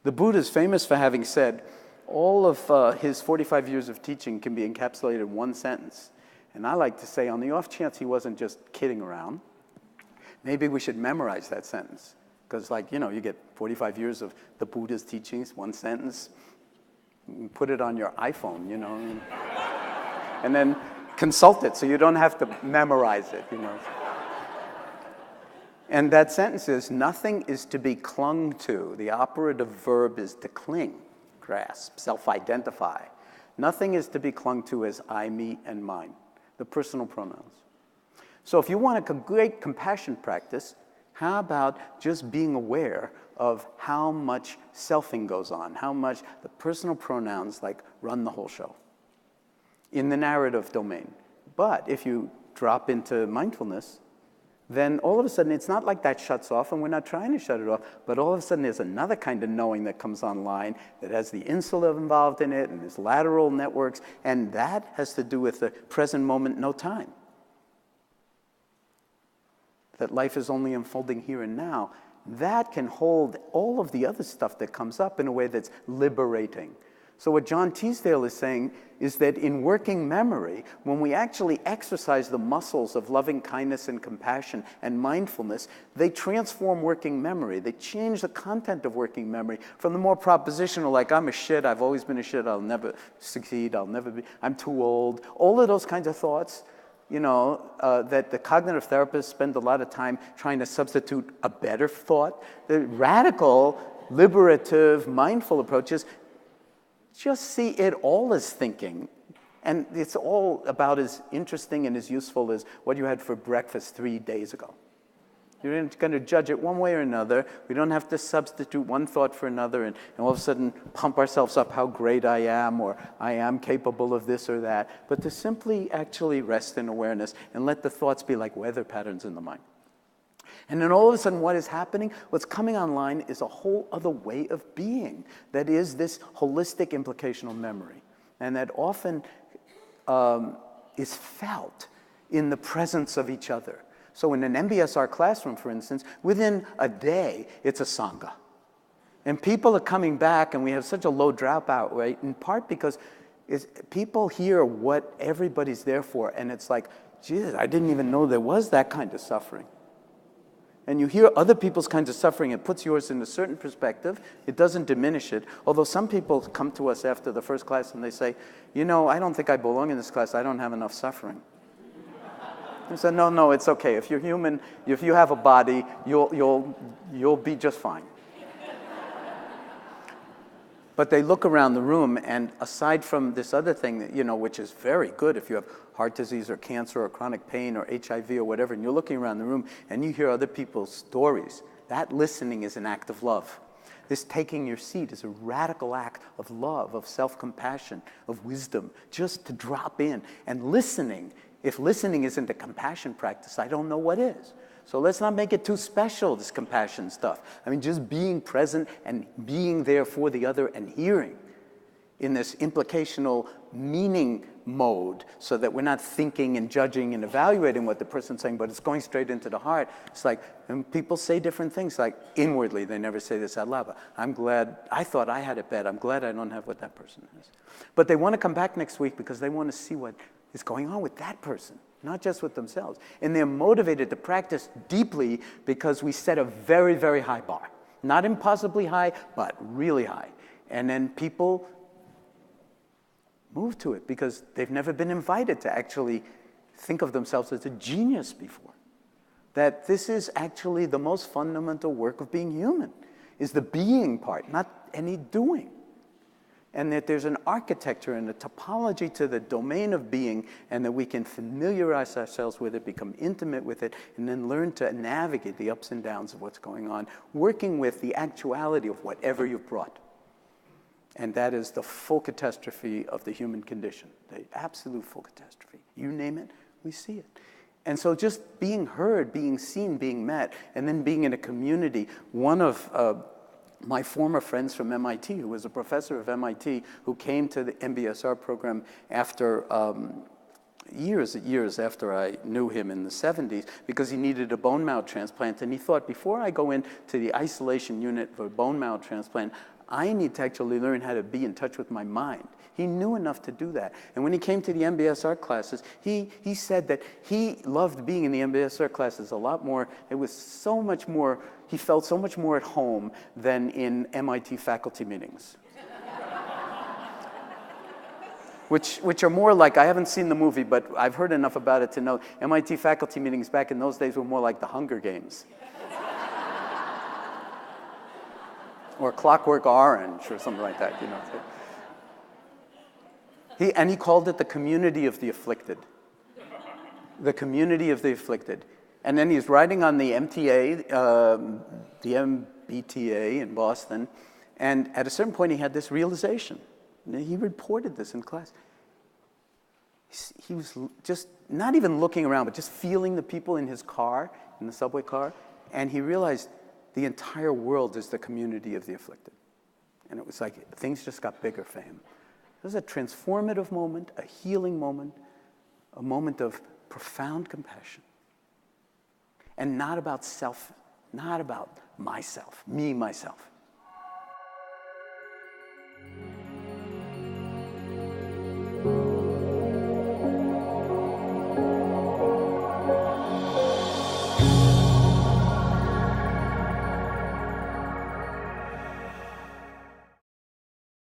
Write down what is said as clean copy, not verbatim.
The Buddha is famous for having said, all of his 45 years of teaching can be encapsulated in one sentence. And I like to say, on the off chance he wasn't just kidding around, maybe we should memorize that sentence. Because, like, you know, you get 45 years of the Buddha's teachings, one sentence, you put it on your iPhone, you know, and then consult it so you don't have to memorize it, you know. And that sentence is, nothing is to be clung to. The operative verb is to cling, grasp, self-identify. Nothing is to be clung to as I, me, and mine, the personal pronouns. So if you want a great compassion practice, how about just being aware of how much selfing goes on, how much the personal pronouns like run the whole show in the narrative domain. But if you drop into mindfulness, then all of a sudden it's not like that shuts off, and we're not trying to shut it off, but all of a sudden there's another kind of knowing that comes online that has the insula involved in it and there's lateral networks, and that has to do with the present moment, no time. That life is only unfolding here and now. That can hold all of the other stuff that comes up in a way that's liberating. So what John Teasdale is saying is that in working memory, when we actually exercise the muscles of loving kindness and compassion and mindfulness, they transform working memory. They change the content of working memory from the more propositional, like, I'm a shit, I've always been a shit, I'll never succeed, I'll never be, I'm too old, all of those kinds of thoughts, you know, that the cognitive therapists spend a lot of time trying to substitute a better thought. The radical, liberative, mindful approaches just see it all as thinking. And it's all about as interesting and as useful as what you had for breakfast 3 days ago. You're not going to judge it one way or another. We don't have to substitute one thought for another and all of a sudden pump ourselves up how great I am or I am capable of this or that. But to simply actually rest in awareness and let the thoughts be like weather patterns in the mind. And then all of a sudden what is happening, what's coming online is a whole other way of being that is this holistic implicational memory. And that often is felt in the presence of each other. So in an MBSR classroom, for instance, within a day, it's a Sangha. And people are coming back, and we have such a low dropout rate, in part because people hear what everybody's there for, and it's like, Jesus, I didn't even know there was that kind of suffering. And you hear other people's kinds of suffering, it puts yours in a certain perspective. It doesn't diminish it. Although some people come to us after the first class and they say, you know, I don't think I belong in this class. I don't have enough suffering. I said, no, it's okay. If you're human, if you have a body, you'll be just fine. But they look around the room, and aside from this other thing, that, you know, which is very good if you have heart disease or cancer or chronic pain or HIV or whatever, and you're looking around the room and you hear other people's stories, that listening is an act of love. This taking your seat is a radical act of love, of self-compassion, of wisdom, just to drop in. And listening, if listening isn't a compassion practice, I don't know what is. So let's not make it too special, this compassion stuff. I mean, just being present and being there for the other and hearing in this implicational meaning mode so that we're not thinking and judging and evaluating what the person's saying, but it's going straight into the heart. It's like, and people say different things, like inwardly, they never say this out loud. I'm glad, I thought I had it bad. I'm glad I don't have what that person has. But they want to come back next week because they want to see what is going on with that person, not just with themselves. And they're motivated to practice deeply because we set a very, very high bar. Not impossibly high, but really high. And then people move to it because they've never been invited to actually think of themselves as a genius before. That this is actually the most fundamental work of being human, is the being part, not any doing. And that there's an architecture and a topology to the domain of being, and that we can familiarize ourselves with it, become intimate with it, and then learn to navigate the ups and downs of what's going on, working with the actuality of whatever you've brought. And that is the full catastrophe of the human condition, the absolute full catastrophe. You name it, we see it. And so just being heard, being seen, being met, and then being in a community. One of my former friends from MIT, who was a professor of MIT, who came to the MBSR program after years after I knew him in the 70s, because he needed a bone marrow transplant. And he thought, before I go into the isolation unit for a bone marrow transplant, I need to actually learn how to be in touch with my mind. He knew enough to do that. And when he came to the MBS art classes, he said that he loved being in the MBS art classes a lot more. It was so much more, he felt so much more at home than in MIT faculty meetings. Which are more like, I haven't seen the movie, but I've heard enough about it to know MIT faculty meetings back in those days were more like the Hunger Games. Or Clockwork Orange or something like that, you know. He called it the community of the afflicted. The community of the afflicted. And then he's writing on the MTA, the MBTA in Boston, and at a certain point he had this realization. He reported this in class. He was just not even looking around, but just feeling the people in his car, in the subway car, and he realized the entire world is the community of the afflicted. And it was like things just got bigger for him. It was a transformative moment, a healing moment, a moment of profound compassion. And not about self, not about myself, me, myself.